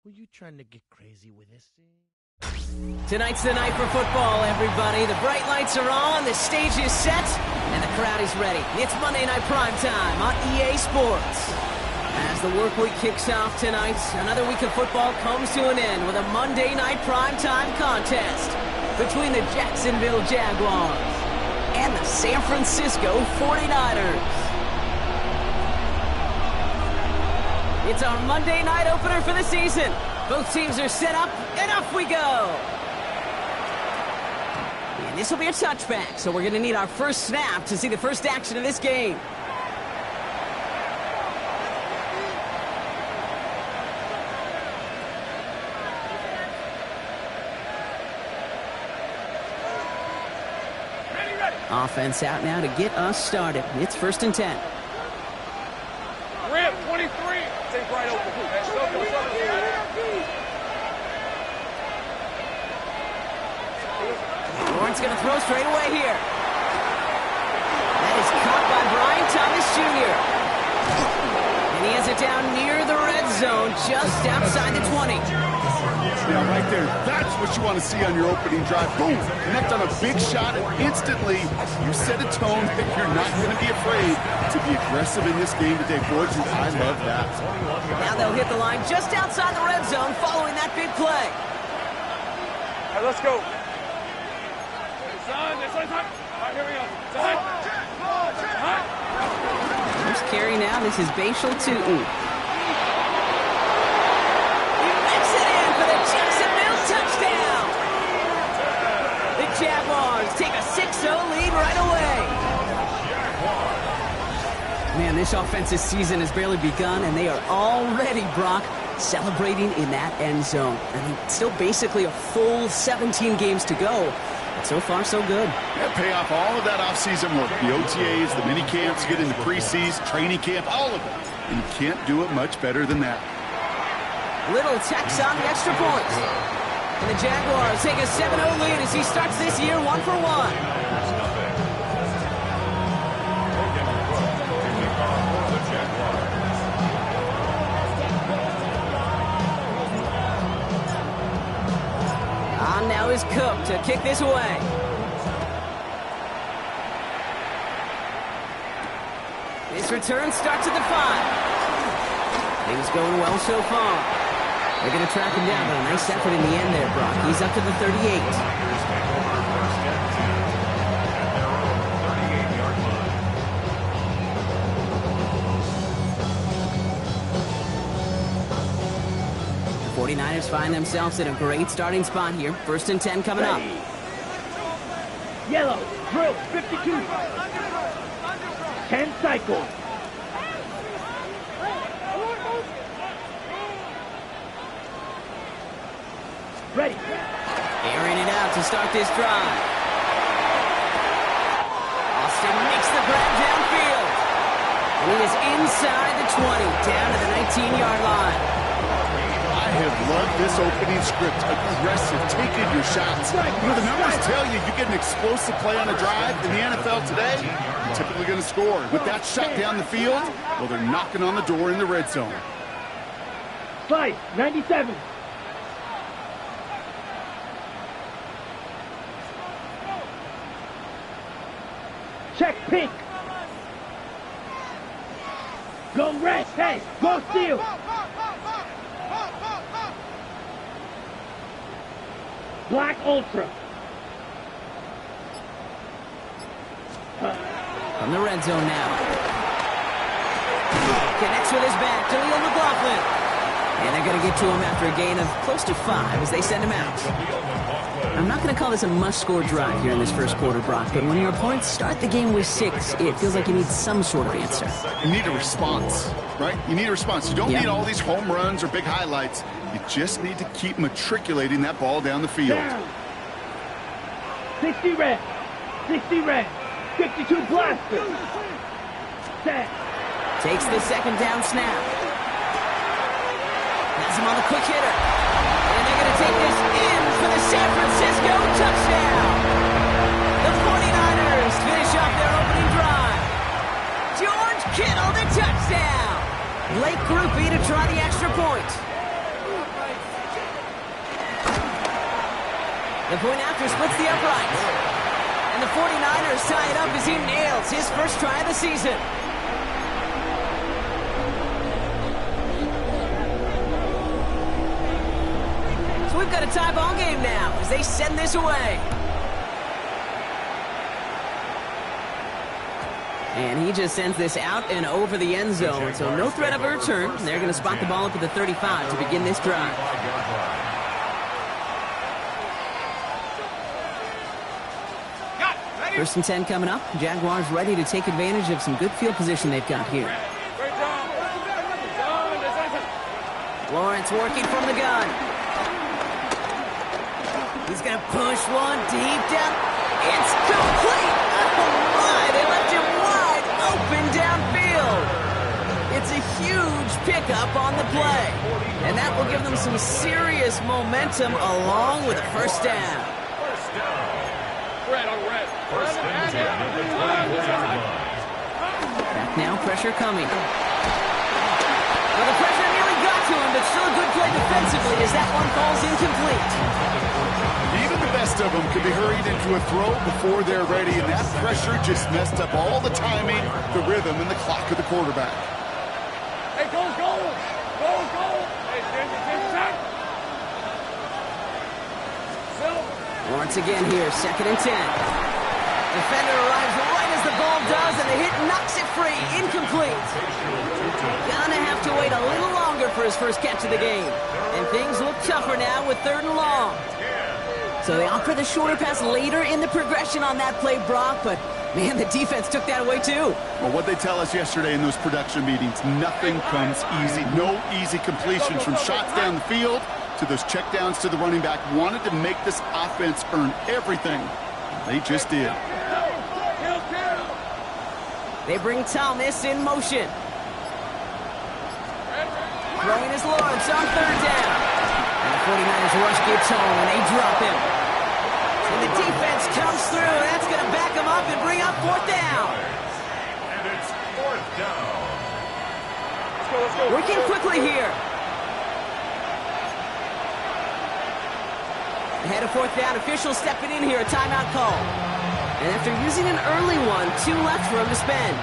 Were you trying to get crazy with this? Tonight's the night for football, everybody. The bright lights are on, the stage is set, and the crowd is ready. It's Monday Night Primetime on EA Sports. As the work week kicks off tonight, another week of football comes to an end with a Monday Night Primetime contest between the Jacksonville Jaguars and the San Francisco 49ers. It's our Monday night opener for the season. Both teams are set up, and off we go. And this will be a touchback, so we're going to need our first snap to see the first action of this game. Offense out now to get us started. It's 1st and 10. Rip, 23. Take right over. Lawrence going to throw straight away here. That is caught by Brian Thomas Jr. And he has it down near the red zone, just outside the 20. Yeah, right there. That's what you want to see on your opening drive. Boom! Connect on a big shot, and instantly you set a tone that you're not going to be afraid to be aggressive in this game today, boys. I love that. Now they'll hit the line just outside the red zone following that big play. All right, let's go. Son, this one's hot. All right, here we go. First carry now. This is Bashal Tutin. Jaguars take a 6-0 lead right away. Man, this offensive season has barely begun, and they are already, Brock, celebrating in that end zone. I mean, still basically a full 17 games to go, but so far, so good. Yeah, pay off all of that offseason work. The OTAs, the mini camps, get into preseason, training camp, all of it. And you can't do it much better than that. Little tax on the extra point. And the Jaguars take a 7-0 lead as he starts this year 1 for 1. On now is Cook to kick this away. This return starts at the 5. Things going well so far. They're going to track him down, but a nice effort in the end there, Brock. He's up to the 38. The 49ers find themselves in a great starting spot here. 1st and 10 coming up. Yellow, drill, 52. 10 cycles. Ready. Airing it out to start this drive. Austin makes the grab downfield. And he is inside the 20, down to the 19-yard line. I have loved this opening script. Aggressive, taking your shots. You know, the numbers tell you you get an explosive play on a drive in the NFL today, you're typically going to score. With that shot down the field, well, they're knocking on the door in the red zone. Slice, 97. Check pink. Go red. Hey, go steel. Black ultra. From the red zone now. Connects with his back. Jaleel McLaughlin. And they're going to get to him after a gain of close to 5 as they send him out. I'm not going to call this a must-score drive here in this first quarter, Brock, but when your opponents start the game with 6, it feels like you need some sort of answer. You need a response, right? You need a response. You don't need all these home runs or big highlights. You just need to keep matriculating that ball down the field. Down. 60 red. 60 red. 52 blaster. Set. Takes the second down snap. Has him on the quick hitter. And they're going to take this in for the San Francisco touchdown. The 49ers finish off their opening drive. George Kittle, the touchdown. Blake Grupe to try the extra point. The point after splits the uprights. And the 49ers tie it up as he nails his first try of the season. So we've got a tie ball game now as they send this away. And he just sends this out and over the end zone, so no threat of a return. They're going to spot the ball up at the 35 to begin this drive. First and 10 coming up. Jaguars ready to take advantage of some good field position they've got here. Lawrence working from the gun. He's going to push one deep down. It's complete! Oh my, they left him wide open downfield. It's a huge pickup on the play. And that will give them some serious momentum along with a first down. Back now, pressure coming. Well, the pressure nearly got to him, but still a good play defensively as that one falls incomplete. Even the best of them could be hurried into a throw before they're ready, and that pressure just messed up all the timing, the rhythm, and the clock of the quarterback. Hey, go! Hey, Jim, Once again here, second and 10. Defender arrives right as the ball does, and the hit knocks it free. Incomplete. Gonna have to wait a little longer for his first catch of the game. And things look tougher now with third and long. So they offer the shorter pass later in the progression on that play, Brock, but man, the defense took that away too. Well, what they tell us yesterday in those production meetings, nothing comes easy. No easy completions from shots down the field to those checkdowns to the running back. Wanted to make this offense earn everything. They just did. They bring Thomas in motion. Throwing his Lawrence on third down. And the 49ers rush gets home, and they drop him. And the defense comes through, and that's going to back him up and bring up fourth down. And it's fourth down. Let's go. Working quickly here. Ahead of fourth down, officials stepping in here, a timeout call. And after using an early one, 2 left for him to spend.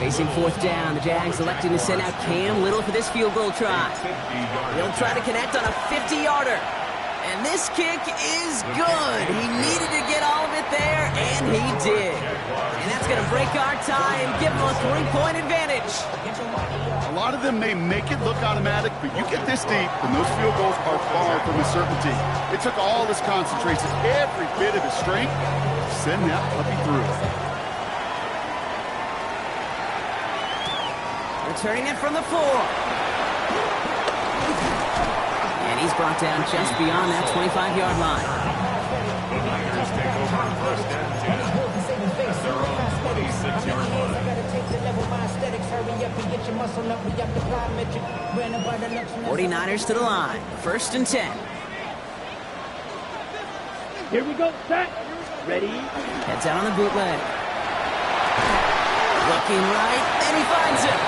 Facing fourth down, the Jags electing to send out Cam Little for this field goal try. He'll try to connect on a 50-yarder. And this kick is good. He needed to get all of it there, and he did. And that's going to break our tie and give them a 3-point advantage. A lot of them may make it look automatic, but you get this deep, and those field goals are far from a certainty. It took all his concentration, every bit of his strength, to send that puppy through. Returning it from the 4. And he's brought down just beyond that 25-yard line. The Niners take over first and 10 at their own 26-yard line. 49ers to the line. First and 10. Here we go, set, ready. Heads out on the bootleg. Looking right, and he finds him.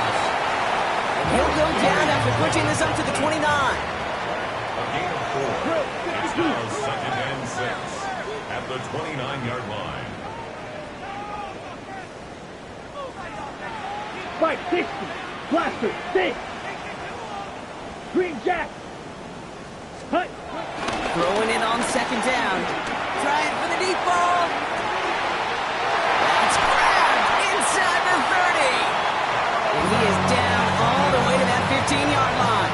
And he'll go down after pushing this up to the 29. A gain of 4. It's now second and 6 at the 29-yard line. Spike 60, blaster 6. Green Jack. Hut. Throwing it on second down. Trying for the deep ball. That's grabbed inside the 30. And he is down all the way to that 15-yard line.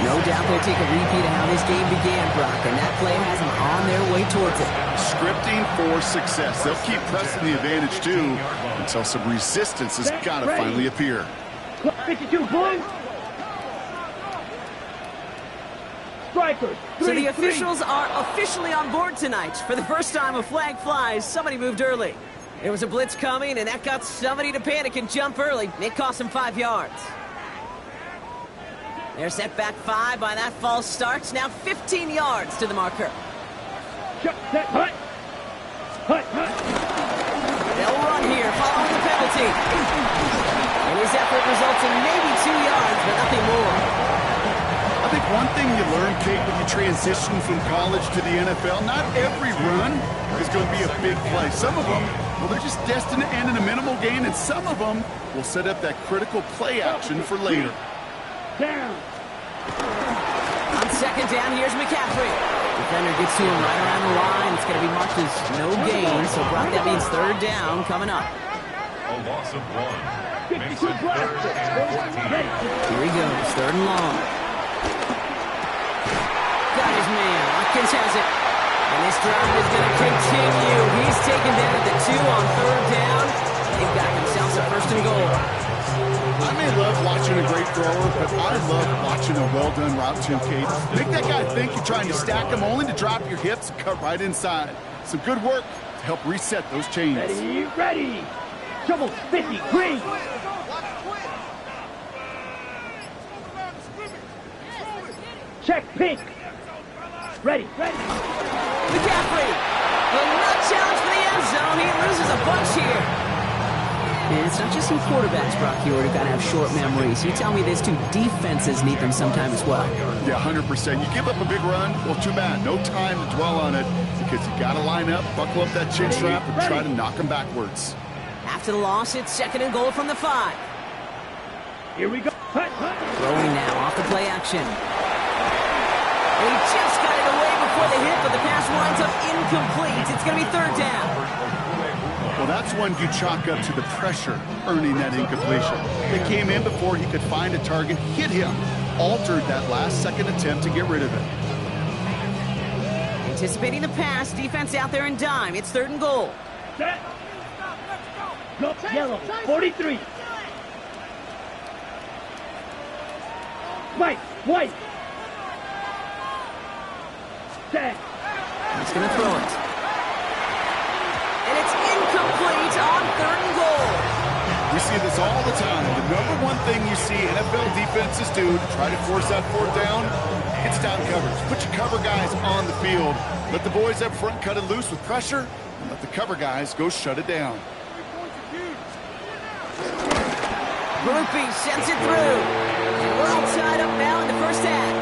No doubt they'll take a repeat of how this game began, Brock, and that play has them on their way towards it. Scripting for success. They'll keep pressing the advantage, too, until some resistance has got to finally appear. 52 blue. Strikers. So the officials are officially on board tonight. For the first time, a flag flies. Somebody moved early. There was a blitz coming, and that got somebody to panic and jump early. It cost them 5 yards. They're set back 5 by that false start. Now 15 yards to the marker. Shut, set, hut. Hut. They'll run here following the penalty. And his effort results in maybe 2 yards, but nothing more. one thing you learn, Kate, when you transition from college to the NFL, not every run is going to be a big play. Some of them, well, they're just destined to end in a minimal gain, and some of them will set up that critical play action for later. Down. On second down, here's McCaffrey. Defender gets to him right around the line. It's going to be marked as no gain, so Brock, that means third down coming up. A loss of 1. Makes 52 it third and 14. Here he goes, third and long. Got his man. Watkins has it. And this drive is going to continue. He's taken down at the 2 on third down. They've got themselves a first and goal. I may love watching a great thrower, but I love watching a well-done route too, Kate. Make that guy think you're trying to stack him only to drop your hips and cut right inside. Some good work to help reset those chains. Ready, ready. Double 50, green. Check pink. Ready, ready. McCaffrey. A nut challenge for the end zone. He loses a bunch here. And it's not just some quarterbacks, Brock, here who got to have short memories. You tell me this too, defenses need them sometime as well. Yeah, 100%. You give up a big run, well, too bad. No time to dwell on it because you got to line up, buckle up that chin strap, and try to knock them backwards. After the loss, it's second and goal from the 5. Here we go. Hut, hut. Throwing now off the play action. And he just got it away before the hit, but the pass winds up incomplete. It's going to be third down. Well, that's one you chalk up to the pressure earning that incompletion. They came in before he could find a target, hit him, altered that last-second attempt to get rid of it. Anticipating the pass, defense out there in dime. It's third and goal. Set. Go, yellow, 43. White. Set. He's going to throw it. And it's incomplete on third and goal. We see this all the time. The number one thing you see NFL defenses do to try to force that fourth down, it's down coverage. Put your cover guys on the field. Let the boys up front cut it loose with pressure, and let the cover guys go shut it down. Grupe sends it through. And we're all tied up now in the first half.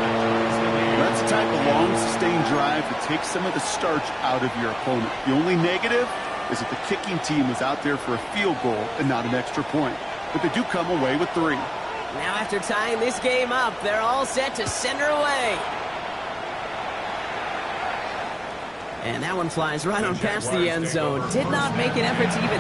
That's the type of long, sustained drive that takes some of the starch out of your opponent. The only negative is that the kicking team was out there for a field goal and not an extra point. But they do come away with 3. Now after tying this game up, they're all set to send her away. And that one flies right on past the end zone. Did not make an effort to even...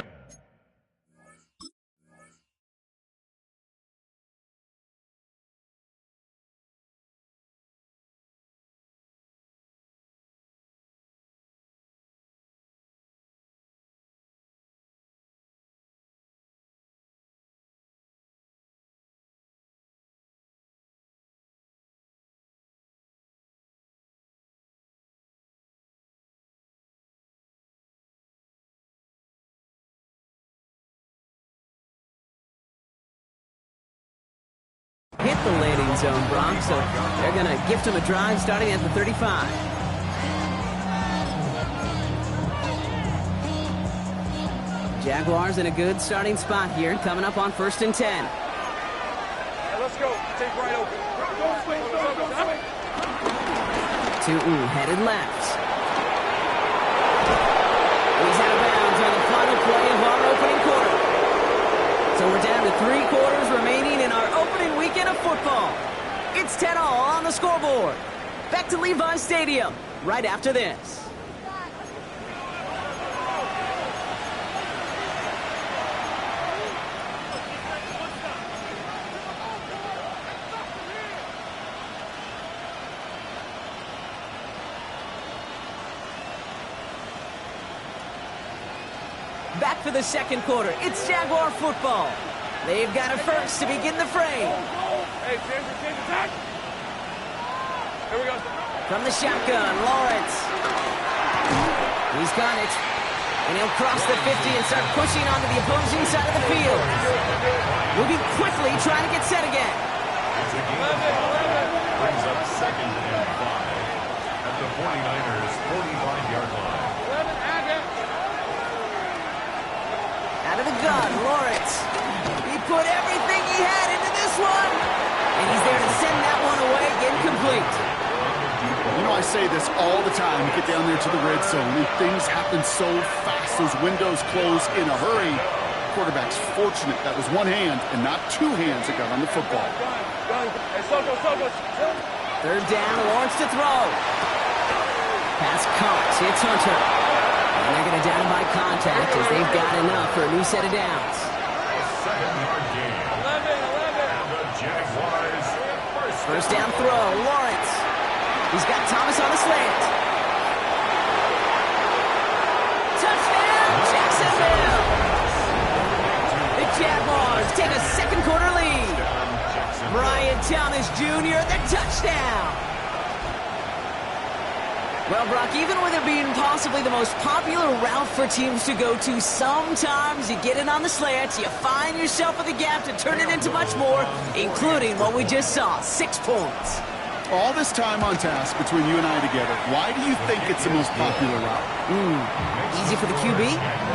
hit the landing zone, Brock, so they're going to gift him a drive starting at the 35. Jaguars in a good starting spot here, coming up on first and 10. Hey, let's go. Take right open. Go. Tutu headed left. He's out of bounds on the final play of our opening quarter. So we're down to 3 quarters remaining in our opening weekend of football. It's 10-all on the scoreboard. Back to Levi's Stadium right after this. Back for the second quarter. It's Jaguar football. They've got a first to begin the frame. Hey, change attack. Here we go. From the shotgun, Lawrence. He's got it. And he'll cross the 50 and start pushing onto the opposing side of the field. Moving quickly, trying to get set again. As the game brings up second and 5 at the 49ers' 45-yard line. Out of the gun, Lawrence. He put everything he had into this one. And he's there to send that one away. Incomplete. incomplete. You know, I say this all the time. You get down there to the red zone, and things happen so fast. Those windows close in a hurry. Quarterback's fortunate that was one hand and not two hands that got on the football. Hey, Soko. Third down, Lawrence to throw. Pass caught. It's Hunter. And they're going to down by contact as they've got enough for a new set of downs. Second-yard gain. 11. And the Jaguars First down throw, Lawrence. He's got Thomas on the slant. Touchdown, Jacksonville! The Jaguars take a second-quarter lead. Brian Thomas Jr., the touchdown. Well, Brock, even with it being possibly the most popular route for teams to go to, sometimes you get it on the slants, you find yourself in the gap to turn it into much more, including what we just saw, 6 points. All this time on task between you and I together, why do you think it's the most popular route? Easy for the QB?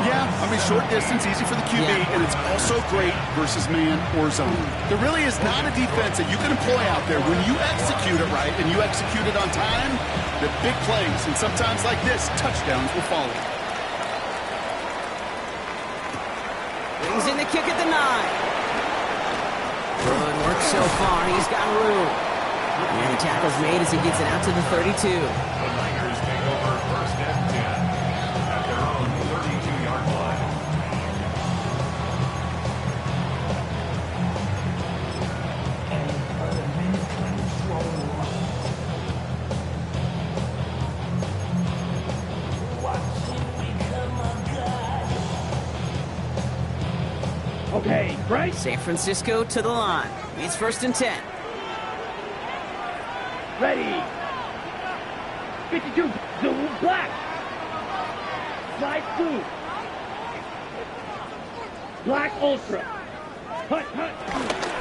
Yeah, I mean, short distance, easy for the QB, and it's also great versus man or zone. There really is not a defense that you can employ out there. When you execute it right and you execute it on time, the big plays, and sometimes like this, touchdowns will follow. Brings in the kick at the 9. Good work so far. He's got room. And the tackle's made as he gets it out to the 32. The Niners take over first and 10 at their own 32-yard line. Okay, right? San Francisco to the line. It's first and 10. Ready. 52. Zoom black. Slide through. Black ultra. Hut.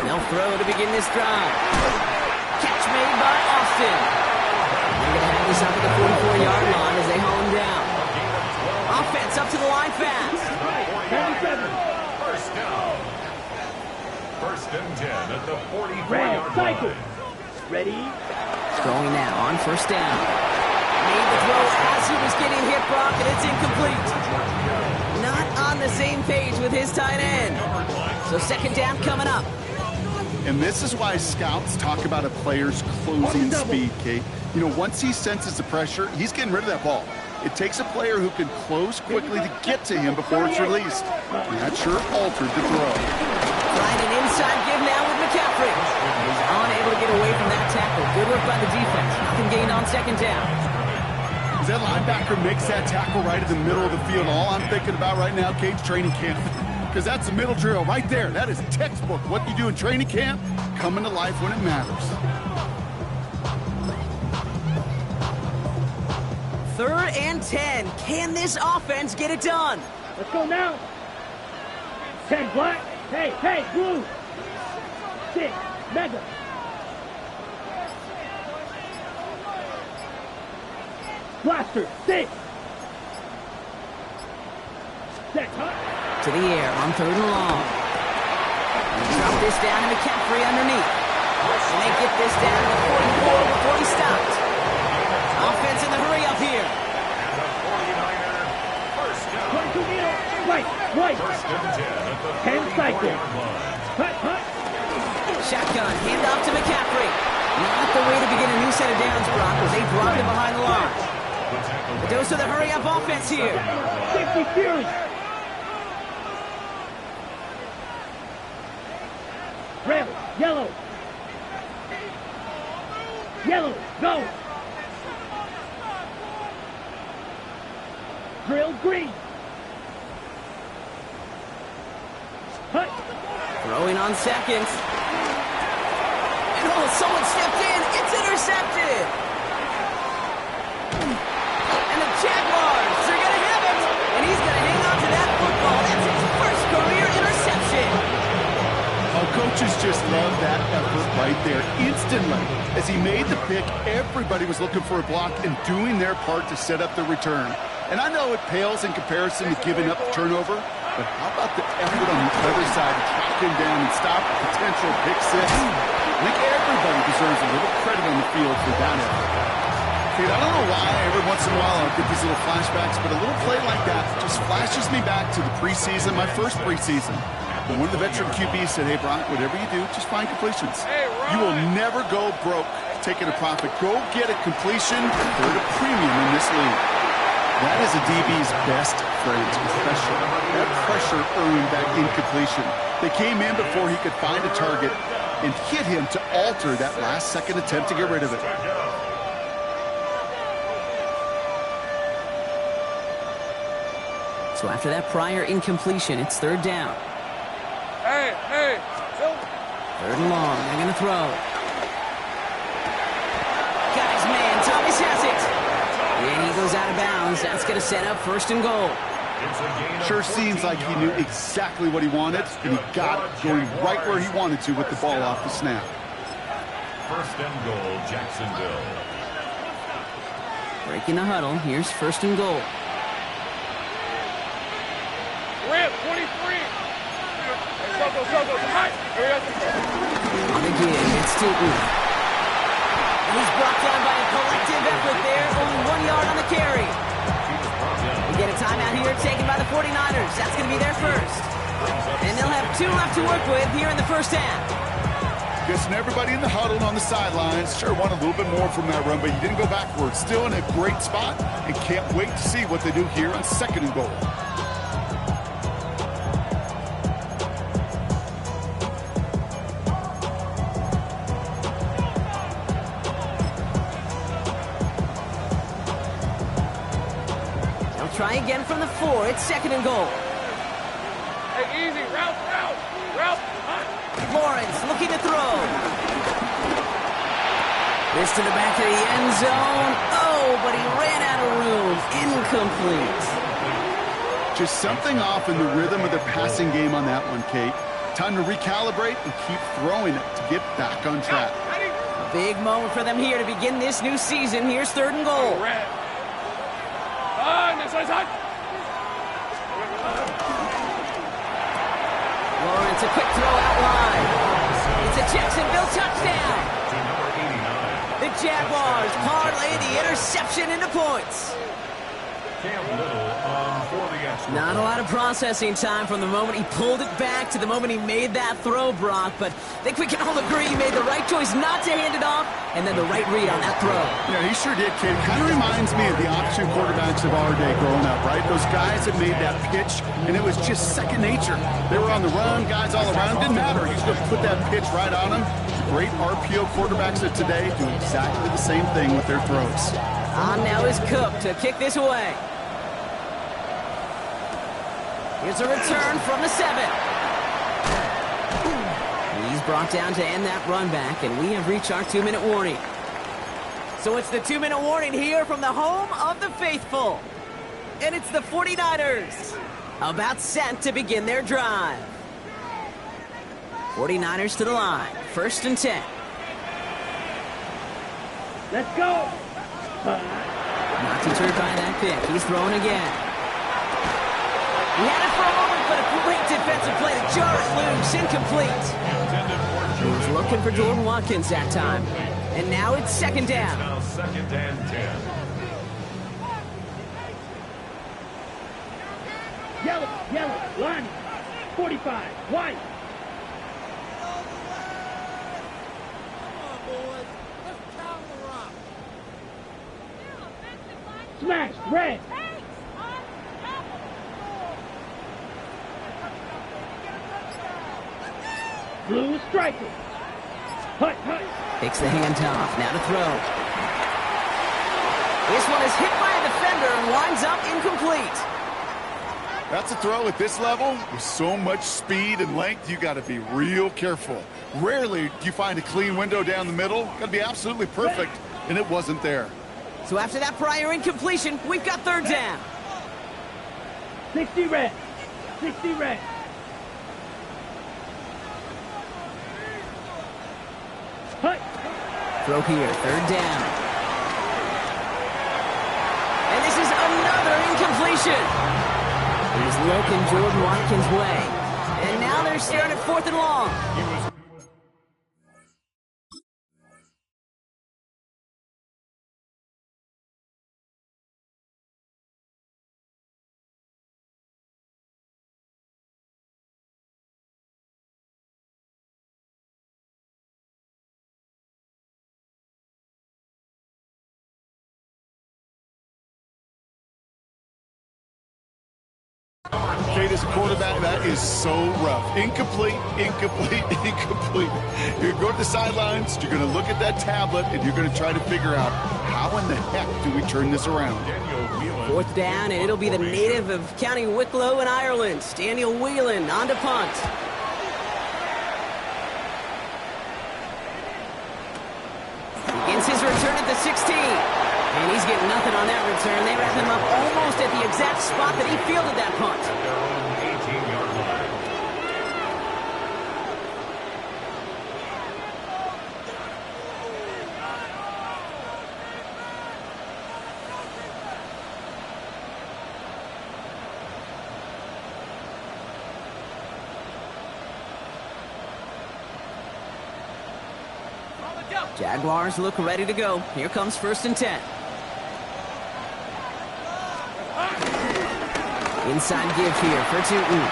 They'll throw to begin this drive. Catch made by Austin. They're going to have this up at the 44-yard line as they hone down. Offense up to the line fast. 97. First down. First and 10 at the 44-yard Red cycle. line. Ready. Throwing now on first down. Made the throw as he was getting hit, Brock, and it's incomplete. Not on the same page with his tight end. So second down coming up. And this is why scouts talk about a player's closing speed, Kate. You know, once he senses the pressure, he's getting rid of that ball. It takes a player who can close quickly to get to him before it's released. And that sure altered the throw. Trying an inside give now with McCaffrey. He's unable to get away from that tackle. Good work by the defense. Nothing gained on second down. As that linebacker makes that tackle right in the middle of the field, all I'm thinking about right now, Kate's training camp. Because that's the middle drill right there. That is textbook. What you do in training camp, coming to life when it matters. Third and 10. Can this offense get it done? Let's go now. 10 black. Hey, blue. 6 mega. Blaster. 6. Set. To the air on third and long. Drop this down to McCaffrey underneath. And they get this down to the 44 before he stopped. Offense in the hurry up here. And the 49er first down. 22 meter. Right. First and 10 at the 10 cycle. 44-yard line. Hut. Shotgun, handoff to McCaffrey. Not the way to begin a new set of downs, Brock, as they drop it behind the line. The dose of the hurry-up offense here. 60 Fury. Red, yellow. Go. Drill green. Hut. Throwing on seconds. And someone stepped in. It's intercepted. And the Jaguars are going to have it. And he's going to hang on to that football. That's his first career interception. Oh, coaches just love that effort right there. Instantly, as he made the pick, everybody was looking for a block and doing their part to set up the return. And I know it pales in comparison to giving up the turnover, but how about the effort on the other side to track him down and stop a potential pick six? I think everybody deserves a little credit on the field for that effort. Dude, I don't know why every once in a while I'll get these little flashbacks, but a little play like that just flashes me back to the preseason, my first preseason. When one of the veteran QBs said, hey, Brock, whatever you do, just find completions. You will never go broke taking a profit. Go get a completion. They're at a premium in this league. That is a DB's best friend, pressure. That pressure earned that incompletion. They came in before he could find a target and hit him to alter that last-second attempt to get rid of it. So after that prior incompletion, it's third down. Hey, Third and long. They're going to throw. Got his man. Thomas has it. And he goes out of bounds. That's going to set up first and goal. Sure seems like he knew exactly what he wanted, and he got it going right where he wanted to with the ball off the snap. First and goal, Jacksonville. Breaking the huddle. Here's first and goal. Ramp 23. Hey, Sogo, tonight. On the give, it's Tootin. And he's brought down by a collective effort there. Only 1 yard on the carry. We get a timeout here taken by the 49ers. That's going to be their first. And they'll have 2 left to work with here in the first half. Guessing everybody in the huddle on the sidelines sure wanted a little bit more from that run, but he didn't go backwards. Still in a great spot, and can't wait to see what they do here on second and goal. Try again from the 4. It's second and goal. Hey, easy. Route. Lawrence looking to throw. This to the back of the end zone. Oh, but he ran out of room. Incomplete. Just something off in the rhythm of the passing game on that one, Kate. Time to recalibrate and keep throwing it to get back on track. A big moment for them here to begin this new season. Here's third and goal. Lawrence, a quick throw out wide. It's a Jacksonville touchdown. The Jaguars parlay the interception into points. Cam Little for the extra. Not a lot of processing time from the moment he pulled it back to the moment he made that throw, Brock, but I think we can all agree he made the right choice not to hand it off, and then the right read on that throw. Yeah, he sure did, kid. Kind of reminds me of the option quarterbacks of our day growing up, right? Those guys that made that pitch, and it was just second nature. They were on the run, guys all around. Didn't matter. He's going to put that pitch right on them. Great RPO quarterbacks of today do exactly the same thing with their throws. On now is Cook to kick this away. Here's a return from the 7. He's brought down to end that run back, and we have reached our 2-minute warning. So it's the 2-minute warning here from the home of the faithful. And it's the 49ers about set to begin their drive. 49ers to the line. First and 10. Let's go. Not deterred by that pick. He's throwing again. He had it for a moment, but a great defensive play to jar it loose. Incomplete. He was looking for Jordan Watkins that time. And now it's second down. Now second and 10. Yellow, line. 45, white. Smash, red. Blue striking. Hut. Takes the handoff. Now to throw. This one is hit by a defender and winds up incomplete. That's a throw at this level. With so much speed and length, you got to be real careful. Rarely do you find a clean window down the middle. Got to be absolutely perfect, and it wasn't there. So after that prior incompletion, we've got third down. 60 red. Hut. Throw here, third down. And this is another incompletion. He's looking Jordan Watkins' way. And now they're staring at fourth and long. Kate, as a quarterback, that is so rough. Incomplete, incomplete, incomplete. You're going to go to the sidelines, you're going to look at that tablet, and you're going to try to figure out how in the heck do we turn this around. Fourth down, and it'll be the native of County Wicklow in Ireland, Daniel Whelan, on to punt. Begins his return at the 16. And he's getting nothing on that return. They wrap him up almost at the exact spot that he fielded that punt. At their own 18-yard line. Jaguars look ready to go. Here comes 1st and 10. Inside give here for Tootin.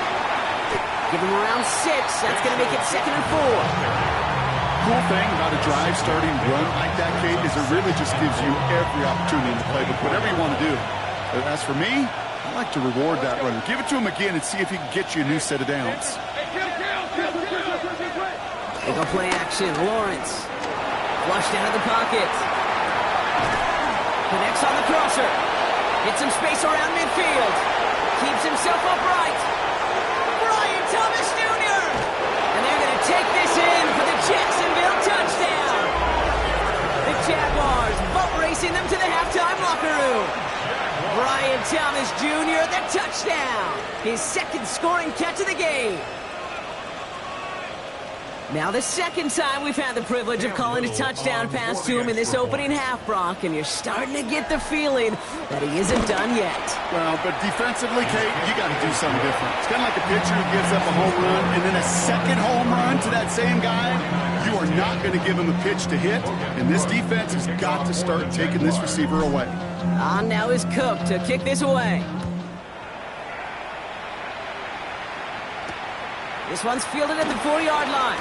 Give him around 6. That's going to make it 2nd and 4. Cool thing about a drive starting run like that, Kate, is it really just gives you every opportunity in the playbook, whatever you want to do. As for me, I like to reward that runner. Give it to him again and see if he can get you a new set of downs. They go play action. Lawrence. Flushed out of the pocket. Connects on the crosser. Gets some space around midfield. Keeps himself upright. Brian Thomas Jr. And they're going to take this in for the Jacksonville touchdown. The Jaguars boat racing them to the halftime locker room. Brian Thomas Jr., the touchdown. His 2nd scoring catch of the game. Now the 2nd time we've had the privilege of calling a touchdown pass to him in this opening half, Brock, and you're starting to get the feeling that he isn't done yet. Well, but defensively, Kate, you got to do something different. It's kind of like a pitcher who gives up a home run and then a 2nd home run to that same guy. You are not going to give him a pitch to hit, and this defense has got to start taking this receiver away. On now is Cook to kick this away. This one's fielded at the 4-yard line.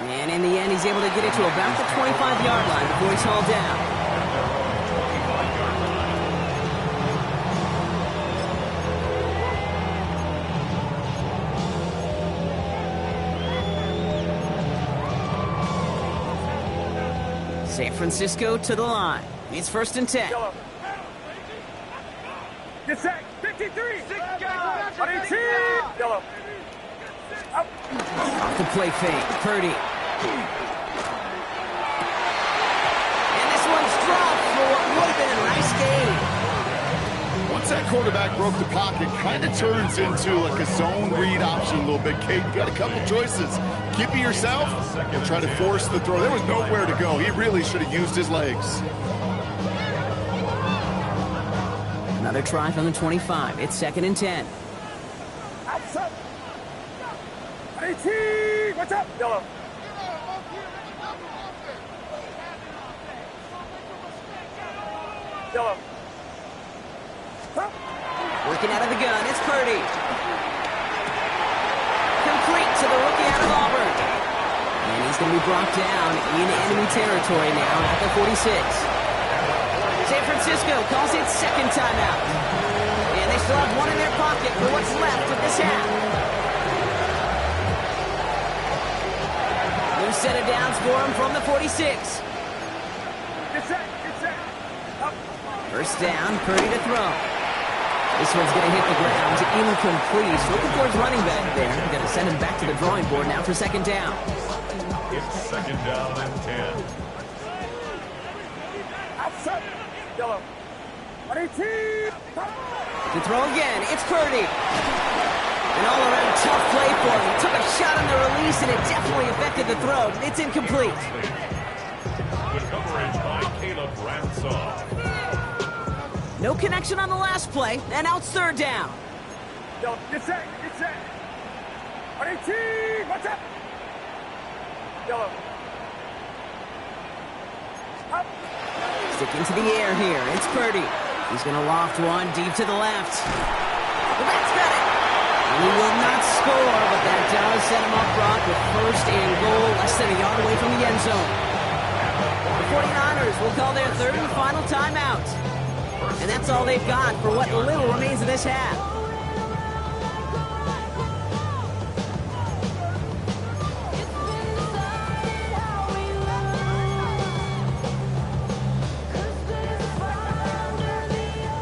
And in the end, he's able to get it to about the 25-yard line before he's hauled down. San Francisco to the line. It's 1st and 10. Get set. 53. 6 guys. 18. Yellow. Up. Off the play fake. Purdy. And this one's dropped for what would have been a nice game. Once that quarterback broke the pocket, kind of turns into like a zone read option a little bit. Kate, you got a couple choices. Keep it yourself or try to force the throw. There was nowhere to go. He really should have used his legs. Another try from the 25. It's 2nd and 10. Outside. 18. What's up? Yellow. Yellow. Working out of the gun. It's Purdy. Complete to the rookie out of Auburn. And he's going to be brought down in enemy territory now at the 46. San Francisco calls it 2nd timeout. And they still have one in their pocket for what's left of this half. New set of downs for him from the 46. Get set. Get set. Up. 1st down, Purdy to throw. This one's going to hit the ground. Incomplete. Looking for his running back there. Going to send him back to the drawing board now for 2nd down. It's 2nd down and 10. Outside. Yellow. 18. To throw again, it's Purdy. An all-around tough play for him. He took a shot on the release, and it definitely affected the throw. It's incomplete. Good coverage by Caleb Ransom. No connection on the last play, and now it's 3rd down. Yellow. Get set. Get set. 18. What's up? Yellow. Up. Sticking to the air here, it's Purdy. He's going to loft one deep to the left. Well, that's got it. He will not score, but that does set him up, Brock, with 1st and goal, less than a yard away from the end zone. The 49ers will call their 3rd and final timeout. And that's all they've got for what little remains of this half.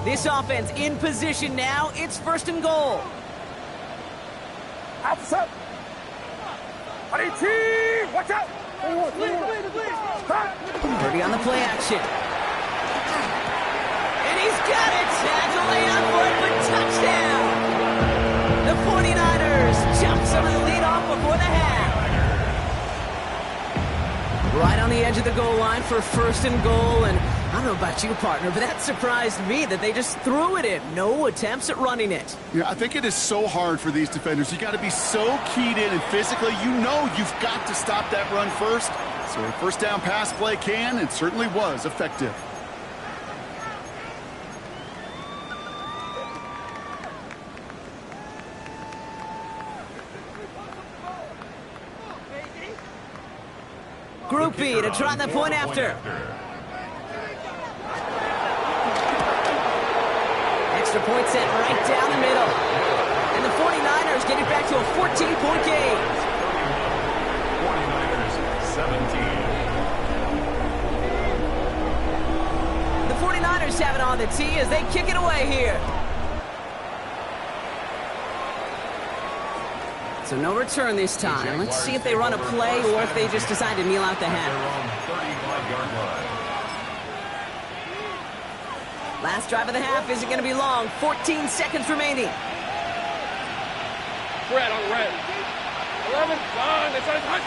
This offense in position now. It's 1st and goal. Outside. 18. Watch out. Purdy on the play action. And he's got it. Tags a layup for it, but touchdown. The 49ers jump some of the lead off before the half. Right on the edge of the goal line for 1st and goal. And I don't know about you, partner, but that surprised me that they just threw it in. No attempts at running it. Yeah, I think it is so hard for these defenders. You got to be so keyed in and physically, you know you've got to stop that run first. So a 1st down pass play can and certainly was effective. Group B to try the point after. Extra point set right down the middle. And the 49ers get it back to a 14-point game. 49ers 17. The 49ers have it on the tee as they kick it away here. So no return this time. Let's see if they run a play or if they just decide to kneel out the half. Their own 35-yard line. Last drive of the half isn't going to be long. 14 seconds remaining. Red on red. 11. Gone. It's on touch.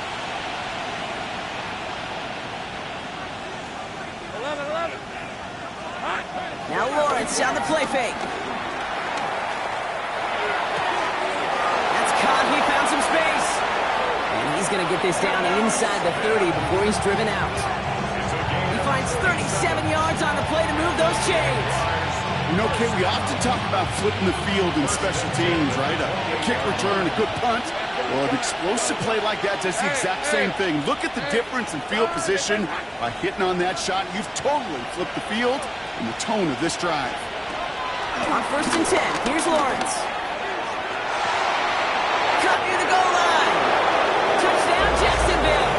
11. Hot. Now Lawrence on the play fake. That's caught. He found some space. And he's going to get this down inside the 30 before he's driven out. He finds 37 yards on the play to move those chains. You know, Kate, we often talk about flipping the field in special teams, right? A kick return, a good punt. Well, an explosive play like that does the exact same thing. Look at the difference in field position. By hitting on that shot, you've totally flipped the field and the tone of this drive. On 1st and 10, here's Lawrence. Cut near the goal line. Touchdown, Jacksonville.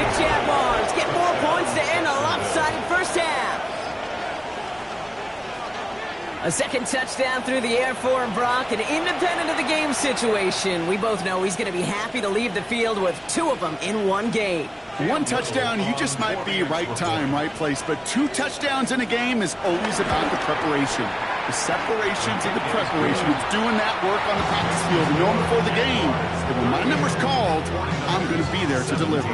The Jaguars get more points to end a lopsided 1st half. A second touchdown through the air for Brock, and independent of the game situation, we both know he's going to be happy to leave the field with 2 of them in one game. 1 touchdown, you just might be right time, right place, but 2 touchdowns in a game is always about the preparation. The separation to the preparation. It's doing that work on the practice field and knowing before the game that when my number's called, I'm going to be there to deliver.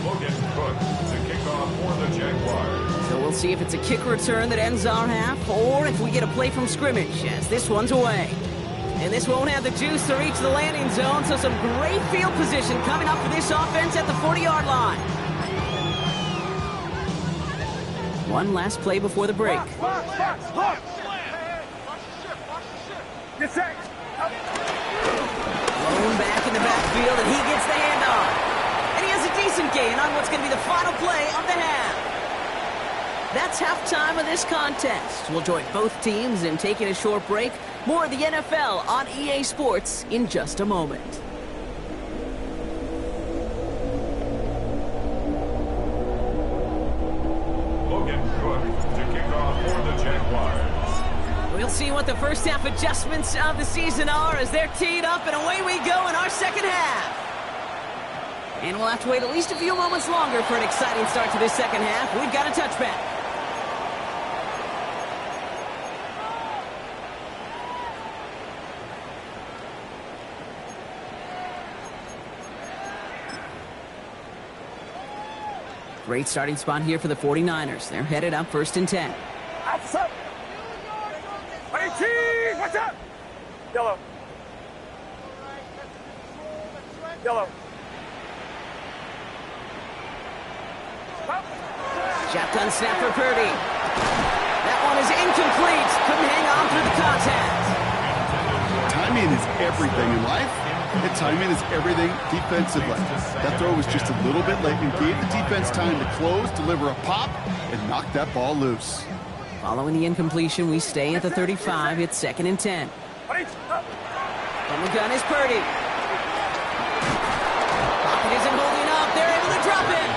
Logan Cook to kick off for the Jaguars. So we'll see if it's a kick return that ends our half, or if we get a play from scrimmage, as this one's away. And this won't have the juice to reach the landing zone, so some great field position coming up for this offense at the 40-yard line. One last play before the break. Get set. Blown back in the backfield, and he gets the handoff. And he has a decent gain on what's going to be the final play of the half. That's halftime of this contest. We'll join both teams in taking a short break. More of the NFL on EA Sports in just a moment. Logan Cook to kick off for the Jaguars. We'll see what the first half adjustments of the season are as they're teed up, and away we go in our second half. And we'll have to wait at least a few moments longer for an exciting start to this second half. We've got a touchback. Great starting spot here for the 49ers. They're headed up 1st and 10. Outside. 18. Watch out. Yellow. Shotgun snap for Purdy. That one is incomplete. Couldn't hang on through the contact. Timing is everything in life, And timing is everything defensively. That throw was just a little bit late and gave the defense time to close, deliver a pop, and knock that ball loose. Following the incompletion, we stay at the 35. It's 2nd and 10. From the gun is Purdy. Pocket isn't holding up. They're able to drop it.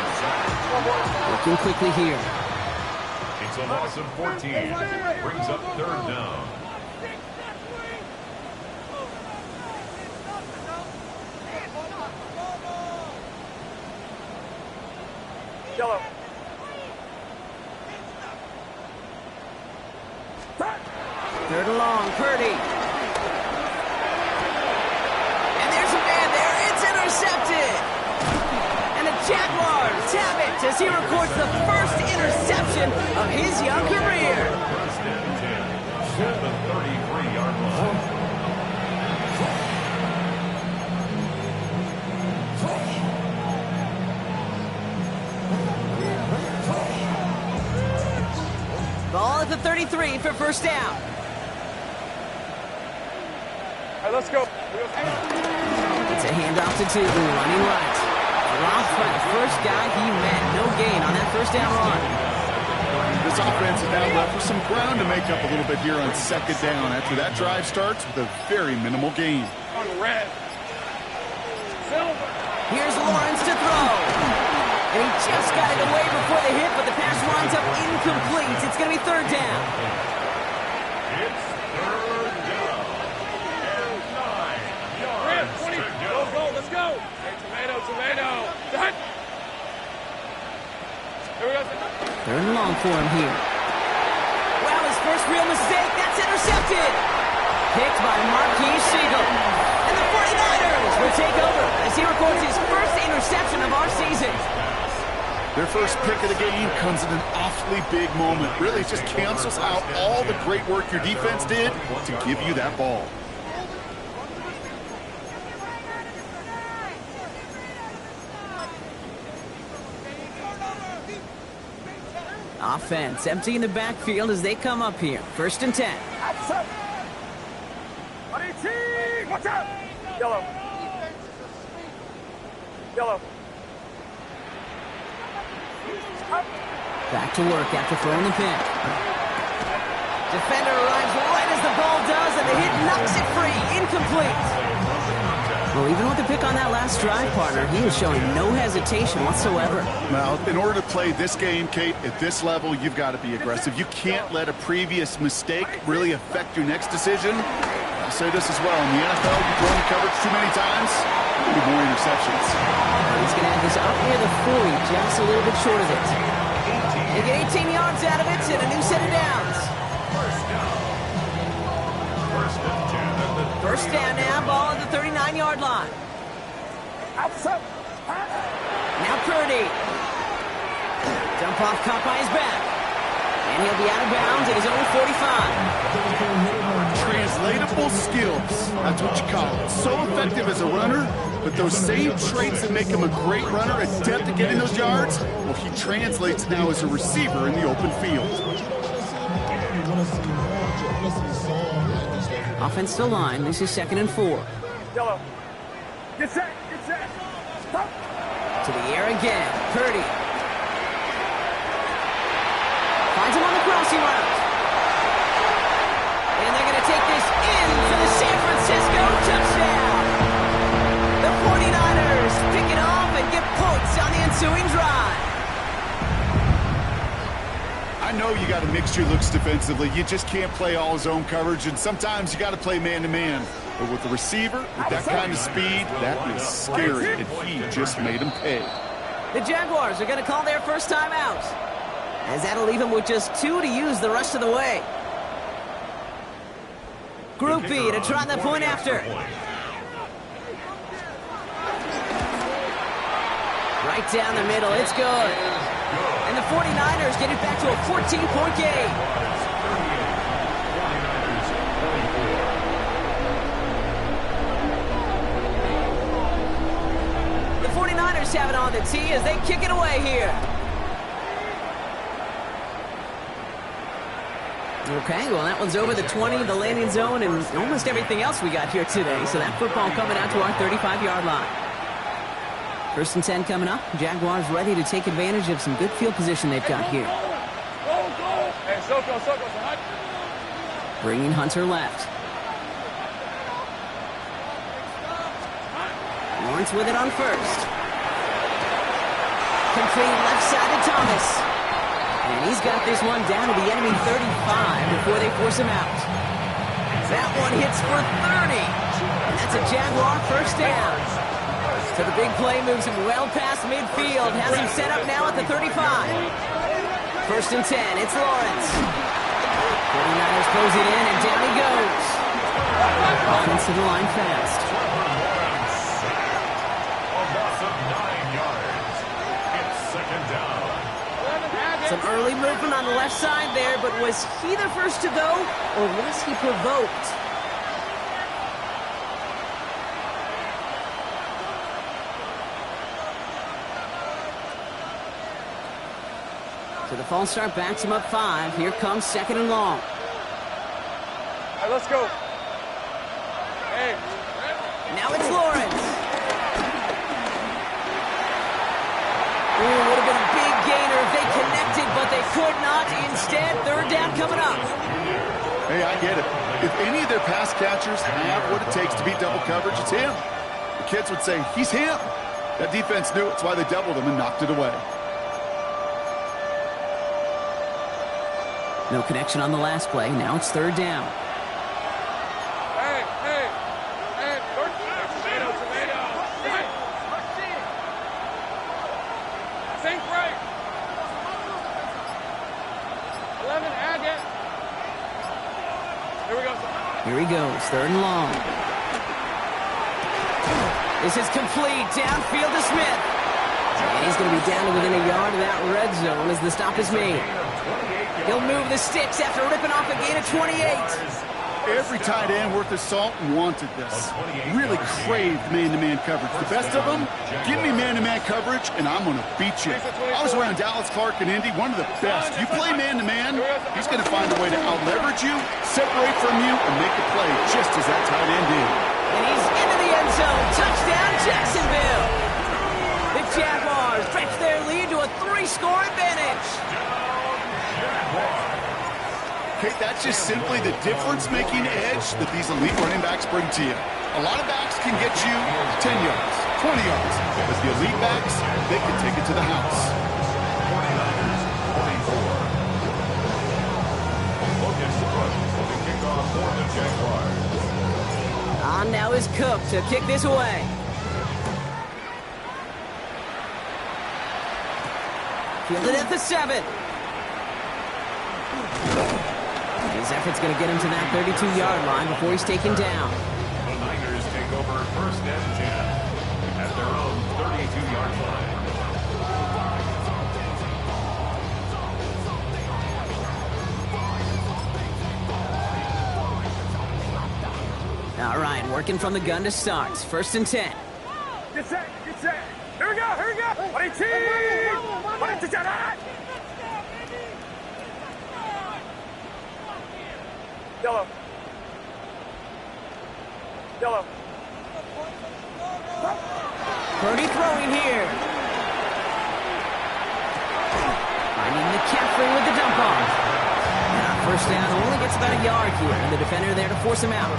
Working quickly here. It's a loss of 14. Brings up 3rd down. Yellow. 3rd and long, Purdy. And there's a man there. It's intercepted. And the Jaguars have it as he records the first interception of his young career. 1st and 10 at the 33-yard line. Ball at the 33 for 1st down. All right, let's go. It's a handoff to Tootin, running right. Dropped by the first guy he met. No gain on that 1st down run. This offense is now left with some ground to make up a little bit here on 2nd down after that drive starts with a very minimal gain. On red. Silver. Here's Lawrence to throw. And he just got it away before the hit, but the pass winds up incomplete. It's going to be 3rd down. It's 3rd down. And 9 yards to go. Go, let's go. Hey, tomato. Done. Here we go. 3rd and long for him here. Wow, his first real mistake. That's intercepted. Picked by Marquise Siegel. And the 49ers will take over as he records his first interception of our season. Their first pick of the game comes at an awfully big moment. Really, it just cancels out all the great work your defense did to give you that ball. Offense emptying the backfield as they come up here. 1st and 10. Watch out. Yellow. Back to work after throwing the pick. Defender arrives right as the ball does, and the hit knocks it free. Incomplete. Well, even with the pick on that last drive, partner, he was showing no hesitation whatsoever. Now, in order to play this game, Kate, at this level, you've got to be aggressive. You can't let a previous mistake really affect your next decision. I'll say this as well. In the NFL, you throw in coverage too many times, you get more interceptions. He's going to have this up near the 40, just a little bit short of it. They get 18 yards out of it and a new set of downs. 1st down now, ball at the 39-yard line. Now Purdy. Dump off caught by his back. And he'll be out of bounds at his own 45. Translatable skills. That's what you call it. So effective as a runner, but those same traits that make him a great runner, adept at getting those yards, well, he translates now as a receiver in the open field. Offensive line. This is 2nd and 4. Yellow. Get set. Stop. To the air again. Purdy. Finds him on the crossing route. And they're going to take this in for the San Francisco touchdown. The 49ers pick it off and get points on the ensuing drive. I know you got to mix your looks defensively. You just can't play all zone coverage, and sometimes you got to play man-to-man. But with the receiver, with that kind of speed, that is scary, and he just made him pay. The Jaguars are going to call their first time out, as that'll leave them with just 2 to use the rest of the way. Group B to try the point after. Right down the middle, it's good. And the 49ers get it back to a 14-point game. The 49ers have it on the tee as they kick it away here. Okay, well, that one's over the 20, the landing zone, and almost everything else we got here today. So that football coming out to our 35-yard line. 1st and 10 coming up. Jaguars ready to take advantage of some good field position they've got here. Hey, circle. Bringing Hunter left. Lawrence with it on 1st. Complete left side to Thomas. And he's got this one down to the enemy 35 before they force him out. That one hits for 30. And that's a Jaguar 1st down. So the big play moves him well past midfield. Has him set up now at the 35. 1st and 10. It's Lawrence. 49ers close it in, and down he goes. Offense to the line fast. A loss of 9 yards. It's 2nd down. Some early movement on the left side there, but was he the first to go, or was he provoked? So the false start backs him up 5. Here comes 2nd and long. All right, let's go. Hey. Now it's Lawrence. Ooh, would have been a big gainer if they connected, but they could not. Instead, 3rd down coming up. Hey, I get it. If any of their pass catchers have what it takes to beat double coverage, it's him. The kids would say, he's him. That defense knew it. That's why they doubled him and knocked it away. No connection on the last play. Now it's 3rd down. Hey. Tomato. Think right. 11, add it. Here we go. Here he goes, 3rd and long. This is complete, downfield to Smith. And he's going to be down to within a yard of that red zone as the stop is made. He'll move the sticks after ripping off a gain of 28. Every tight end worth his salt wanted this. Really craved man-to-man coverage. The best of them, give me man-to-man coverage, and I'm going to beat you. I was around Dallas Clark and Indy, one of the best. You play man-to-man, he's going to find a way to out-leverage you, separate from you, and make a play just as that tight end did. And he's into the end zone. Touchdown, Jacksonville. The Jaguars stretch their lead to a 3-score advantage. Okay, that's just simply the difference-making edge that these elite running backs bring to you. A lot of backs can get you 10 yards, 20 yards, but the elite backs, they can take it to the house. 49ers, 44. Lucas Brooks will be kicked off for the Jaguars. On now is Cook to kick this away. Fielded at the 7. His effort's going to get him to that 32-yard line before he's taken down. The Niners take over 1st and 10 at their own 32-yard line. All right, working from the gun to start. 1st and 10. Get set. Here we go. 42. Yellow. Purdy throwing here. Finding McCaffrey with the dump off. Now 1st down, only gets about a yard here, and the defender there to force him out.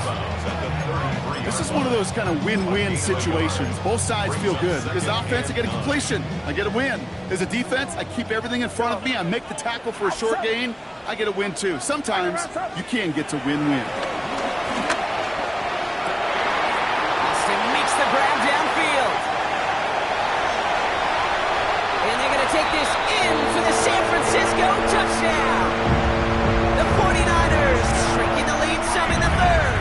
This is one of those kind of win-win situations. Both sides feel good. As an offense, I get a completion. I get a win. As a defense, I keep everything in front of me. I make the tackle for a short gain. I get a win, too. Sometimes you can get to win-win. Austin makes the grab downfield. And they're going to take this in for the San Francisco touchdown. The 49ers shrinking the lead some in the 3rd.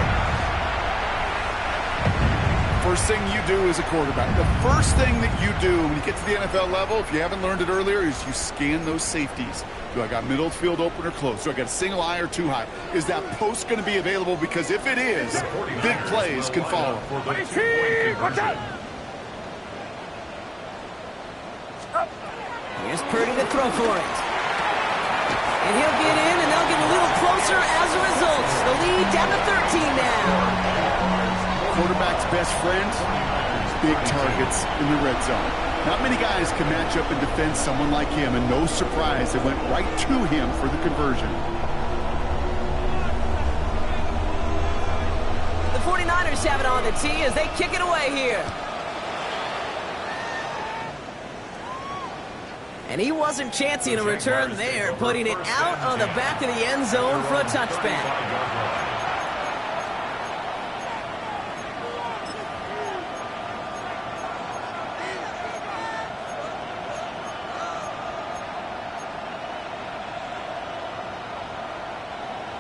First thing you do as a quarterback, the first thing that you do when you get to the NFL level, if you haven't learned it earlier, is you scan those safeties. Do I got middle field open or close? Do I got a single eye or two high? Is that post going to be available? Because if it is, big plays can follow. Watch out. Here's Purdy to throw for it. And he'll get in, and they'll get a little closer closer as a result. The lead down to 13 now. Quarterback's best friend, big targets in the red zone. Not many guys can match up and defend someone like him, and no surprise, it went right to him for the conversion. The 49ers have it on the tee as they kick it away here. And he wasn't chancing a return there, putting it out on the back of the end zone for a touchback.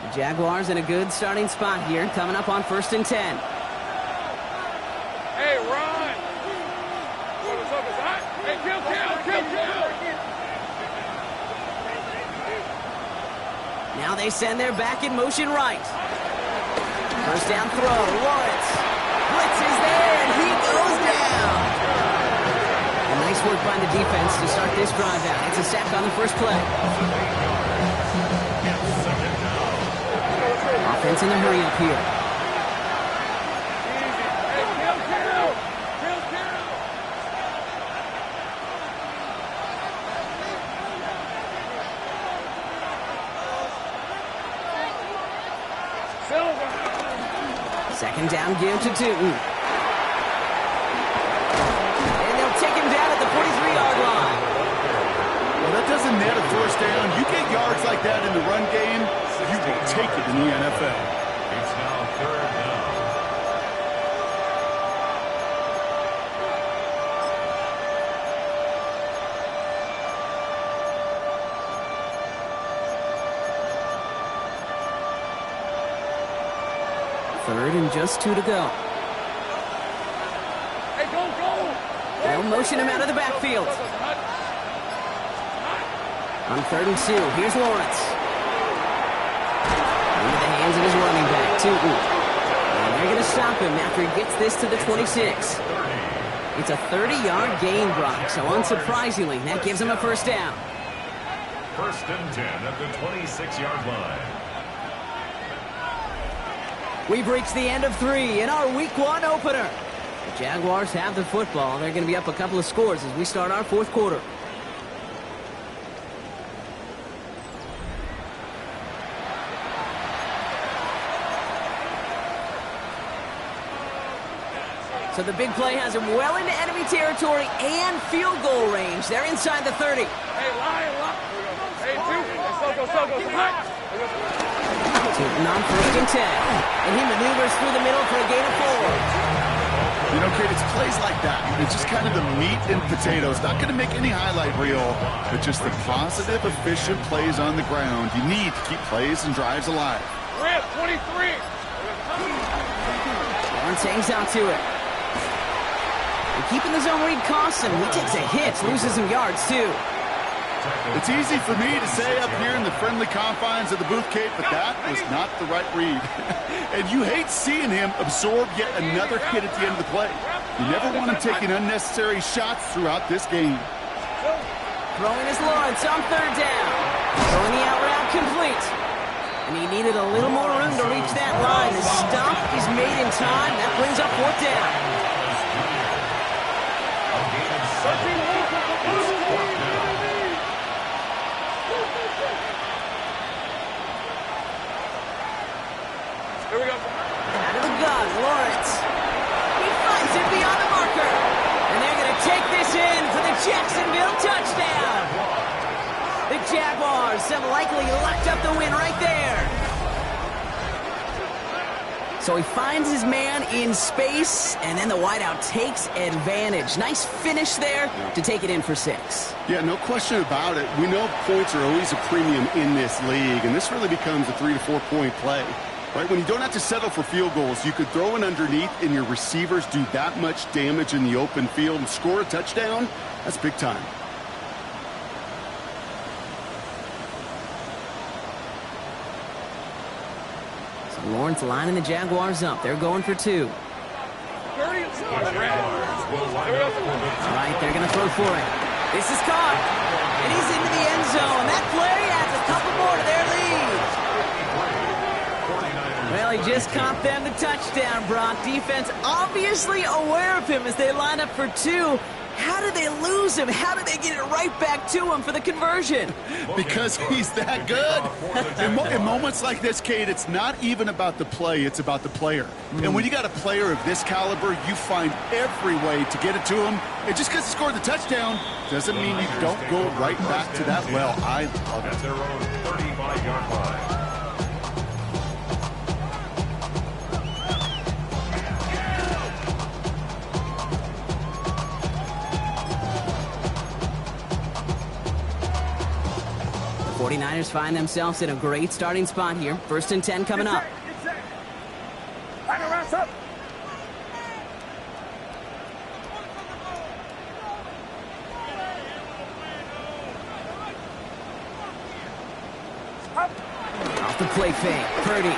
The Jaguars in a good starting spot here, coming up on 1st and 10. Hey, Ron! What's up, is hot? Hey, kill! Now they send their back in motion right. First down throw, Lawrence. Blitz is there, and he goes down. And nice work by the defense to start this drive out. It's a sack on the first play. Offense in a hurry up here. Second down give to Tootin. And they'll take him down at the 43-yard line. Well, that doesn't net a first down. You get yards like that in the run game, you will take it in the NFL. It's now 3rd down. Third and just 2 to go. Hey, go! They'll motion him out of the backfield. On 3rd and 2, here's Lawrence. Into the hands of his running back, Tootin. And they're going to stop him after he gets this to the 26. It's a 30-yard gain, Brock, so unsurprisingly, that gives him a first down. 1st and 10 at the 26-yard line. We've reached the end of 3 in our Week 1 opener. The Jaguars have the football. They're going to be up a couple of scores as we start our 4th quarter. So the big play has him well into enemy territory and field goal range. They're inside the 30. Hey, line. Hey, two. Let's go. Hot. Tootin on 1st and 10. And he maneuvers through the middle for a gain of 4. You know, kid, it's plays like that. It's just kind of the meat and potatoes. Not going to make any highlight reel, but just the positive, efficient plays on the ground. You need to keep plays and drives alive. Rip, 23. Lawrence hangs out to it. And keeping the zone read costs him. He takes a hit, loses some yards, too. It's easy for me to say up here in the friendly confines of the booth, Kate, but that was not the right read. And you hate seeing him absorb yet another hit at the end of the play. You never want him taking unnecessary shots throughout this game. Throwing is Lawrence on 3rd down. Throwing the out route complete. And he needed a little more room to reach that line. The stop is made in time. That brings up 4th down. A gain of 7. It's 4th down. Here we go. Out of the gun, Lawrence. He finds it beyond the marker. And they're going to take this in for the Jacksonville touchdown. The Jaguars have likely locked up the win right there. So he finds his man in space, and then the wideout takes advantage. Nice finish there to take it in for 6. Yeah, no question about it. We know points are always a premium in this league, and this really becomes a 3 to 4 point play. Right, when you don't have to settle for field goals, you could throw it underneath and your receivers do that much damage in the open field and score a touchdown. That's big time. So Lawrence lining the Jaguars up. They're going for 2. The Jaguars will line up for the All right, they're going to throw for it. This is caught. And he's into the end zone. That play adds a couple more to their lead. just caught them the touchdown, Brock. Defense obviously aware of him as they line up for two. How did they lose him? How did they get it right back to him for the conversion? Because he's that good. In moments like this, Kate, it's not even about the play, it's about the player. And when you got a player of this caliber, you find every way to get it to him. And just because he scored the touchdown doesn't mean you don't go right back to that well. I love it. At their own 35-yard line. The 49ers find themselves in a great starting spot here. 1st and 10 coming up. Final wraps up. Off the play fake, Purdy.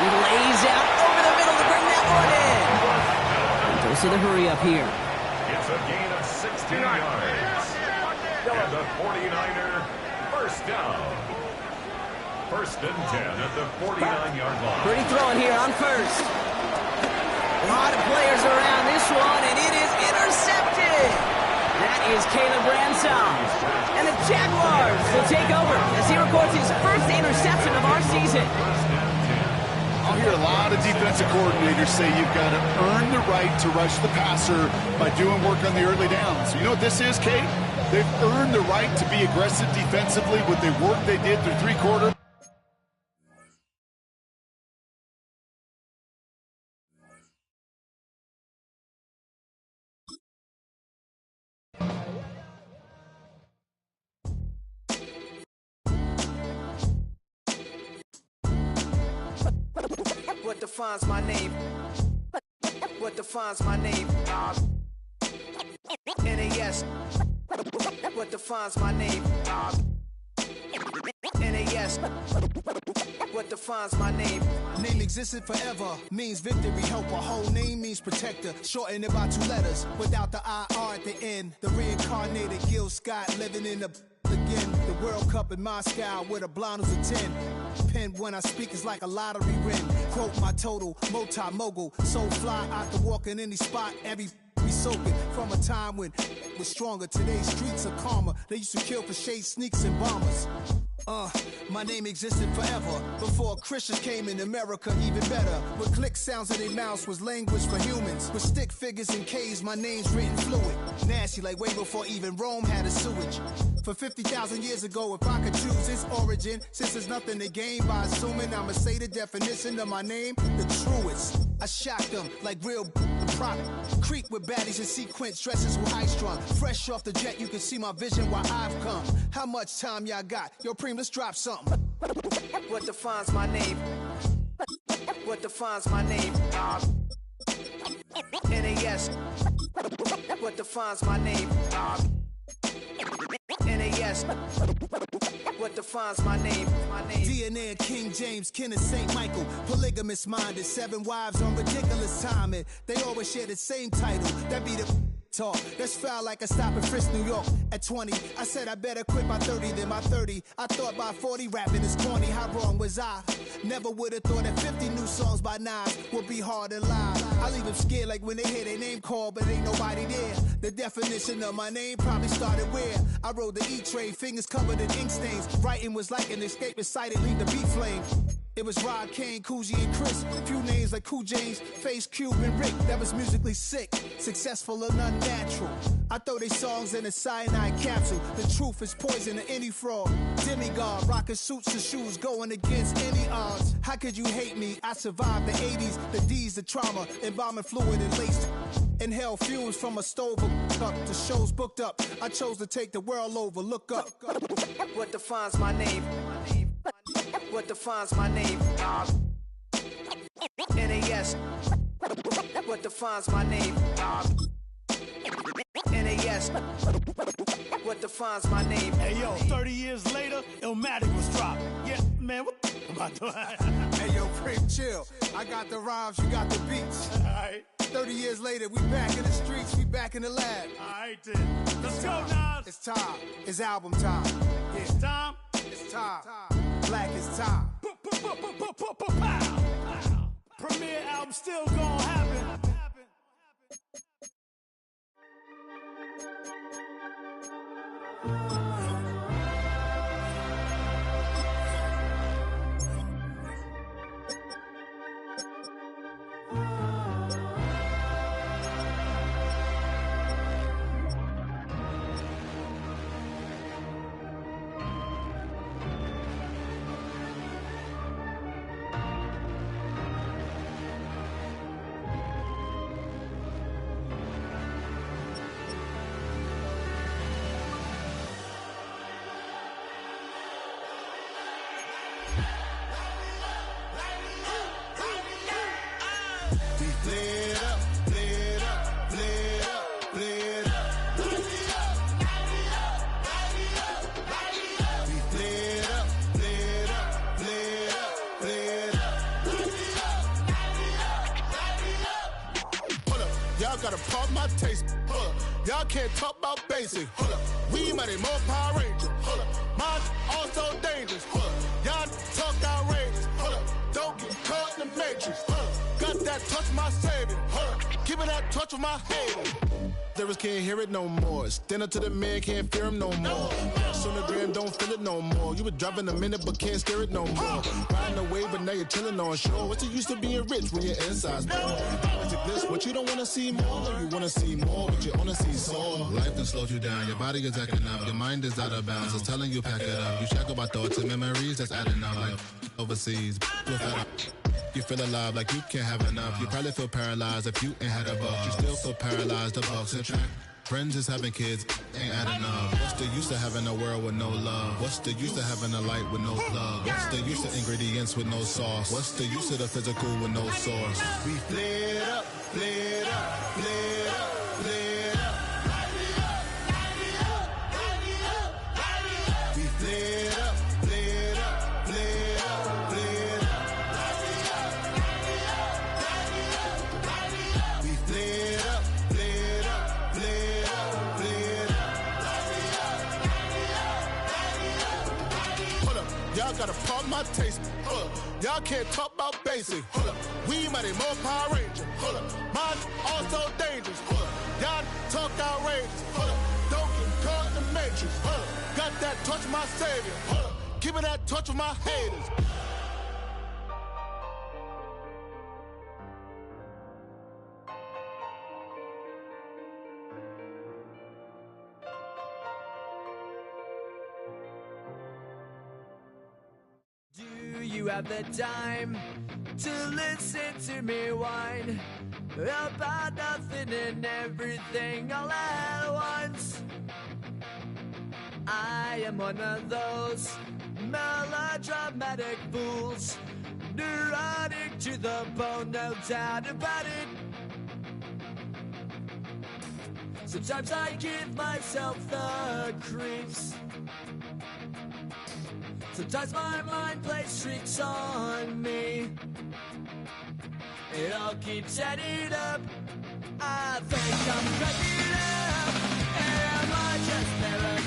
He lays out over the middle to bring that one in. Goes to the hurry up here. It's a gain of 16 yards. And the 49er first down. 1st and 10 at the 49-yard line. Purdy throwing here on first. A lot of players around this one, and it is intercepted. That is Caleb Ransom. And the Jaguars will take over as he records his first interception of our season. I'll hear a lot of defensive coordinators say you've got to earn the right to rush the passer by doing work on the early downs. You know what this is, Kate? They've earned the right to be aggressive defensively with the work they did through 3 quarters. What defines my name? What defines my name? NAS. What defines my name? NAS. What defines my name? Name existed forever, means victory, helper. Whole name means protector, shortened it by 2 letters, without the IR at the end. The reincarnated Gil Scott living in the again. The World Cup in Moscow with a blind who's a 10. Pen when I speak is like a lottery win. Quote my total, multi-mogul, so fly out to walk in any spot, every be soaking from a time when it was stronger. Today's streets are calmer. They used to kill for shade sneaks and bombers. My name existed forever before Christians came in America, even better. With click sounds in their mouths was language for humans. With stick figures and K's, my name's written fluid. Nasty like way before even Rome had a sewage. For 50,000 years ago, if I could choose its origin, since there's nothing to gain by assuming I'ma say the definition of my name, the truest. I shocked them like real product. Creep with baddies in sequence, dresses with high strung. Fresh off the jet, you can see my vision while I've come. How much time y'all got? Yo, Preem, let's drop something. What defines my name? What defines my name? NAS. What defines my name? NAS. What defines my name? DNA of King James, kin of St. Michael. Polygamous minded, 7 wives on ridiculous timing. They always share the same title. That be the talk. That's foul like a stop in Frisk, New York. At 20, I said I better quit by 30 than by 30. I thought by 40 rapping is corny. How wrong was I? Never would have thought that 50 new songs by Nas would be hard to lie. I leave them scared like when they hear their name called, but ain't nobody there. The definition of my name probably started where I rode the E-Train, fingers covered in ink stains. Writing was like an escape inside it, leave the beat flame. It was Rod Kane, Coogee, and Chris. Few names like Cool James, Face, Cube, and Rick. That was musically sick, successful and unnatural. I throw they songs in a cyanide capsule. The truth is poison to any fraud. Demigod, rocking suits and shoes, going against any odds. How could you hate me? I survived the 80s, the D's, the trauma, embalming fluid and laced. Inhale fumes from a stove up to shows booked up. I chose to take the world over. Look up. What defines my name? What defines my name? NAS. What defines my name? NAS. What defines my name? Hey yo, 30 years later, Illmatic was dropped. Yeah, man, what am I doing? Hey yo, Preem, chill. I got the rhymes, you got the beats. Alright. 30 years later, we back in the streets, we back in the lab. Alright then. Let's go, Nas. It's time. It's album time. It's time. It's time. Black is time. Premiere album still gonna happen. Gotta pump my taste. Hold up. Y'all can't talk about basic. Hold up. We mighty more Power Ranger. Hold up. Mine also dangerous. Hold up. Y'all talk outrageous. Hold up. Don't get caught in the matrix. Hold up. Got that touch my savior. Hold up. Keeping that touch with my haters. Lyrics can't hear it no more. Stand up to the man, can't fear him no more. On the gram, don't feel it no more. You were driving a minute, but can't steer it no more. Riding away, but now you're chilling on shore. What's the use of being rich when your inside's poor? This, what you don't want to see more, you want to see more, but you only see sore. Life done slowed you down, your body is acting up, your mind is out of bounds, it's telling you pack it up. You shackle by thoughts and memories that's adding up. Like overseas, you feel alive like you can't have enough. You probably feel paralyzed if you ain't had a buck. You still feel paralyzed, the bucks and track. Friends is having kids, ain't adding up. What's the use of having a world with no love? What's the use of having a light with no plug? What's the use of ingredients with no sauce? What's the use of the physical with no source? We flared up, flared up, flared up, flared up. We flared up, flared up, flared up, flared up. We flared up, flared up, flared up, flared up. Hold up, y'all gotta pump my taste. Hold up, y'all can't talk about basic. Hold up, we mighty more Power Ranger. Hold up, mine also dangerous. Hold up, y'all talk outrageous. Hold up, don't get caught in the matrix. Hold up, got that touch my savior. Hold up, keeping that touch with my haters. Do you have the time to listen to me whine about nothing and everything all at once? I am one of those melodramatic fools, neurotic to the bone, no doubt about it. Sometimes I give myself the creeps. Sometimes my mind plays tricks on me. It all keeps adding up. I think I'm cracking up. Am I just paranoid?